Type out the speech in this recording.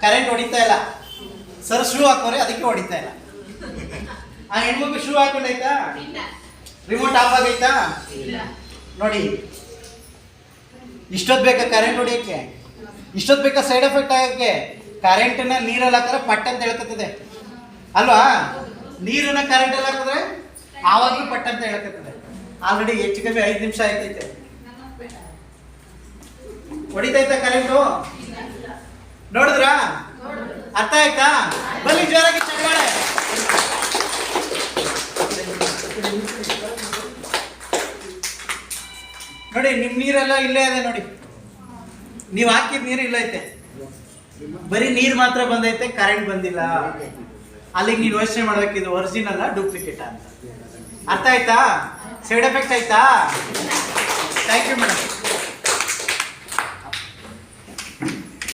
Current ಹೊಡಿತಾ ಇಲ್ಲ. Sir shoe ಹಾಕೋರೆ ಅದಕ್ಕೆ ಹೊಡಿತಾ ಇಲ್ಲ. ಆ ಹೆಣ್ಮಗು ಶೂ ಹಾಕೊಂಡೈತಾ? ರಿಮೋಟ್ ಆಫ್ ಆಗೈತಾ? ನೋಡಿ, ಇಷ್ಟೊತ್ತು ಬೇಕಾ ಕರೆಂಟ್ ಹೊಡಿಯೋಕ್ಕೆ? ಇಷ್ಟೊತ್ತು ಬೇಕಾ ಸೈಡ್ ಎಫೆಕ್ಟ್ ಆಗೋಕ್ಕೆ? ಕರೆಂಟನ್ನ ನೀರಲ್ಲಿ ಹಾಕಿದ್ರೆ ಪಟ್ ಅಂತ ಹೇಳ್ಕತ್ತದೆ ಅಲ್ವಾ? ನೀರನ್ನ ಕರೆಂಟಲ್ಲಿ ಹಾಕಿದ್ರೆ ಆವಾಗಲೂ ಪಟ್ ಅಂತ ಹೇಳ್ಕತ್ತದೆ. ಆಲ್ರೆಡಿ ಹೆಚ್ಚು ಕಮ್ಮಿ 5 ನಿಮಿಷ ಆಯ್ತೈತೆ. ಹೊಡಿತೈತಾ ಕರೆಂಟು? ನೋಡಿದ್ರಾ? ಅರ್ಥ ಆಯ್ತಾ? ಬನ್ನಿ ಜೋರಾಗಿ ಚಪ್ಪಾಳೆ. ನೋಡಿ, ನಿಮ್ ನೀರೆಲ್ಲ ಇಲ್ಲೇ ಇದೆ ನೋಡಿ. ನೀವು ಹಾಕಿದ ನೀರು ಇಲ್ಲ ಐತೆ, ಬರೀ ನೀರು ಮಾತ್ರ ಬಂದೈತೆ, ಕರೆಂಟ್ ಬಂದಿಲ್ಲ. ಅಲ್ಲಿಗೆ ನೀವು ಯೋಚನೆ ಮಾಡ್ಬೇಕಿದು ಒರಿಜಿನಲ್ ಡೂಪ್ಲಿಕೇಟ್ ಅಂತ. ಅರ್ಥ ಆಯ್ತಾ? ಸೈಡ್ ಎಫೆಕ್ಟ್ ಆಯ್ತಾ? Thank you madam.